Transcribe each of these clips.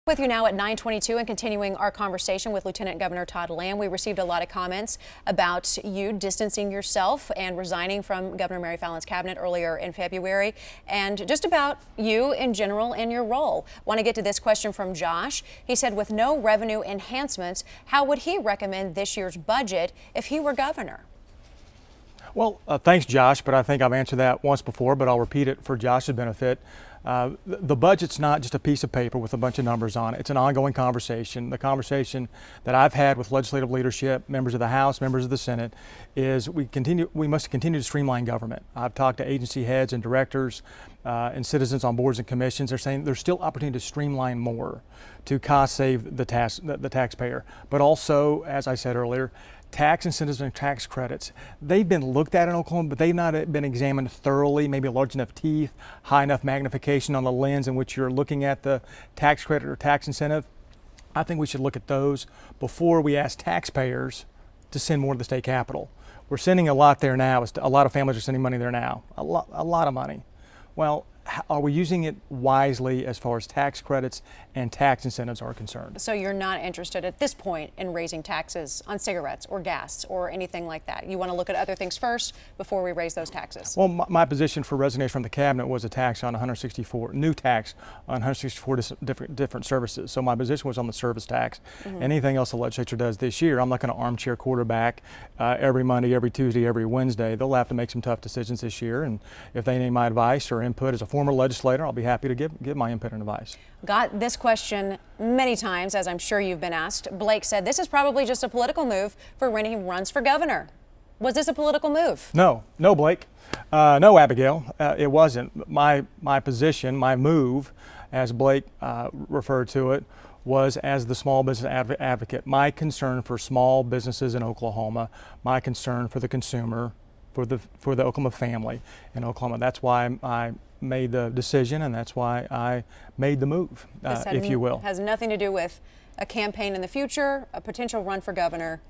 With you now at 9:22 and continuing our conversation with Lieutenant Governor Todd Lamb. We received a lot of comments about you distancing yourself and resigning from Governor Mary Fallon's cabinet earlier in February, and just about you in general and your role. Want to get to this question from Josh. He said, with no revenue enhancements, how would he recommend this year's budget if he were governor? Well, thanks, Josh, but I think I've answered that once before, but I'll repeat it for Josh's benefit. The budget's not just a piece of paper with a bunch of numbers on it. It's an ongoing conversation. The conversation that I've had with legislative leadership, members of the House, members of the Senate, is we must continue to streamline government. I've talked to agency heads and directors and citizens on boards and commissions. They're saying there's still opportunity to streamline more, to cost save the taxpayer, but also, as I said earlier, tax incentives and tax credits. They've been looked at in Oklahoma, but they've not been examined thoroughly, maybe large enough teeth, high enough magnification on the lens in which you're looking at the tax credit or tax incentive. I think we should look at those before we ask taxpayers to send more to the state capitol. We're sending a lot there now. A lot of families are sending money there now, a lot of money. Well, are we using it wisely as far as tax credits and tax incentives are concerned? So you're not interested at this point in raising taxes on cigarettes or gas or anything like that? You want to look at other things first before we raise those taxes? Well, my position for resignation from the cabinet was a tax on 164, new tax on 164 different services. So my position was on the service tax. Anything else the legislature does this year, I'm not going to armchair quarterback every Monday, every Tuesday, every Wednesday. They'll have to make some tough decisions this year, and if they need my advice or input as a former legislator, I'll be happy to give my input and advice. Got this question many times, as I'm sure you've been asked. Blake said this is probably just a political move for when he runs for governor. Was this a political move? No, Blake. No, Abigail. It wasn't. My position, my move, as Blake referred to it, was as the small business advocate. My concern for small businesses in Oklahoma, my concern for the consumer, for the Oklahoma family in Oklahoma. That's why I made the decision, and that's why I made the move, if you will. Has nothing to do with a campaign in the future, a potential run for governor.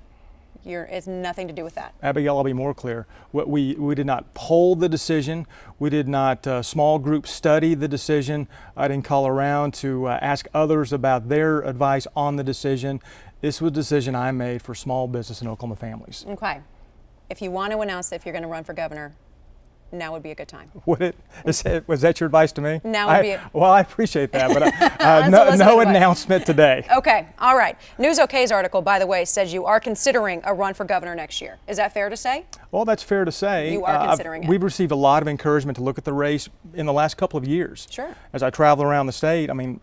It's nothing to do with that. Abigail, I'll be more clear. We did not poll the decision. We did not small group study the decision. I didn't call around to ask others about their advice on the decision. This was a decision I made for small business and Oklahoma families. Okay. If you want to announce if you're going to run for governor, now would be a good time. Would it? Was that your advice to me? Now would be. Well, I appreciate that, but no announcement today. Okay, all right. News OK's article, by the way, says you are considering a run for governor next year. Is that fair to say? Well, that's fair to say. You are considering it. We've received a lot of encouragement to look at the race in the last couple of years. Sure. As I travel around the state, I mean,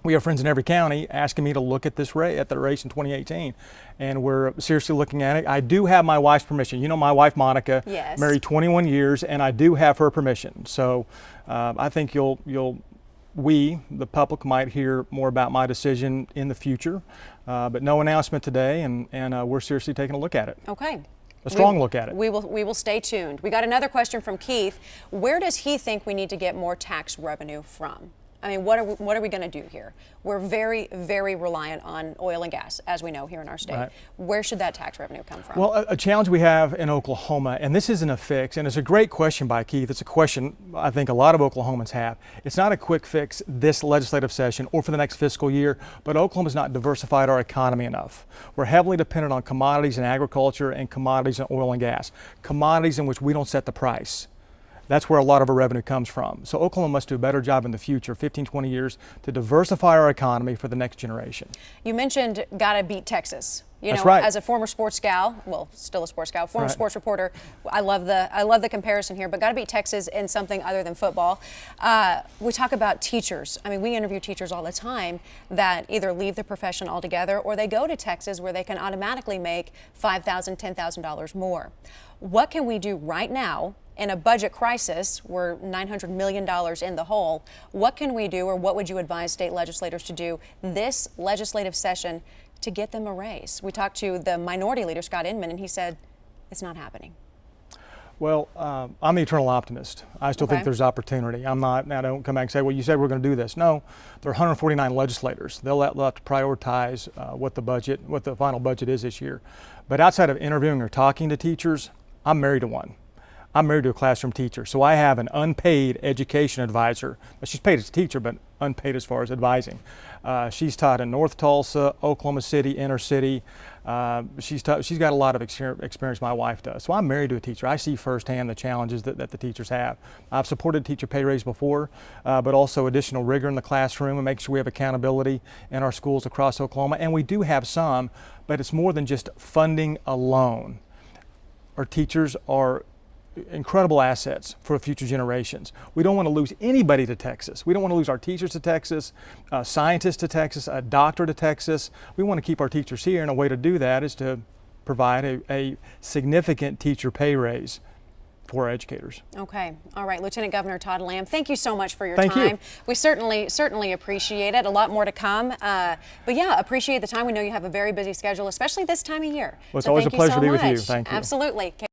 we have friends in every county asking me to look at this race, in 2018, and we're seriously looking at it. I do have my wife's permission. You know, my wife Monica, yes, married 21 years, and I do have her permission. So I think we, the public, might hear more about my decision in the future, but no announcement today, and we're seriously taking a look at it. Okay. A strong look at it. We will stay tuned. We got another question from Keith. Where does he think we need to get more tax revenue from? I mean, what are we going to do here? We're very, very reliant on oil and gas, as we know here in our state. Right. Where should that tax revenue come from? Well, a challenge we have in Oklahoma, and this isn't a fix, and it's a great question by Keith. It's a question I think a lot of Oklahomans have. It's not a quick fix this legislative session or for the next fiscal year, but Oklahoma's not diversified our economy enough. We're heavily dependent on commodities in agriculture and commodities in oil and gas, commodities in which we don't set the price. That's where a lot of our revenue comes from. So Oklahoma must do a better job in the future, 15, 20 years, to diversify our economy for the next generation. You mentioned gotta beat Texas. You That's know, right. As a former sports gal, well, still a sports gal, former sports reporter, I love the comparison here, but gotta beat Texas in something other than football. We talk about teachers. I mean, we interview teachers all the time that either leave the profession altogether or they go to Texas where they can automatically make $5,000, $10,000 more. What can we do right now in a budget crisis? We're $900 million in the hole. What can we do, or what would you advise state legislators to do this legislative session to get them a raise? We talked to the minority leader, Scott Inman, and he said it's not happening. Well, I'm the eternal optimist. I still think there's opportunity. Now don't come back and say, well, you said we're going to do this. No, there are 149 legislators. They'll have to prioritize what the final budget is this year. But outside of interviewing or talking to teachers, I'm married to one. I'm married to a classroom teacher, so I have an unpaid education advisor. She's paid as a teacher, but unpaid as far as advising. She's taught in North Tulsa, Oklahoma City, inner city. She's got a lot of experience, my wife does. So I'm married to a teacher. I see firsthand the challenges that the teachers have. I've supported teacher pay raise before, but also additional rigor in the classroom and make sure we have accountability in our schools across Oklahoma. And we do have some, but it's more than just funding alone. Our teachers are incredible assets for future generations. We don't want to lose anybody to Texas. We don't want to lose our teachers to Texas, scientists to Texas, a doctor to Texas. We want to keep our teachers here, and a way to do that is to provide a significant teacher pay raise for our educators. Okay. All right. Lieutenant Governor Todd Lamb, thank you so much for your Thank time. you. We certainly appreciate it. A lot more to come. But yeah, appreciate the time. We know you have a very busy schedule, especially this time of year. Well, it's So always a thank you pleasure so to be with you. much. Thank you. Absolutely.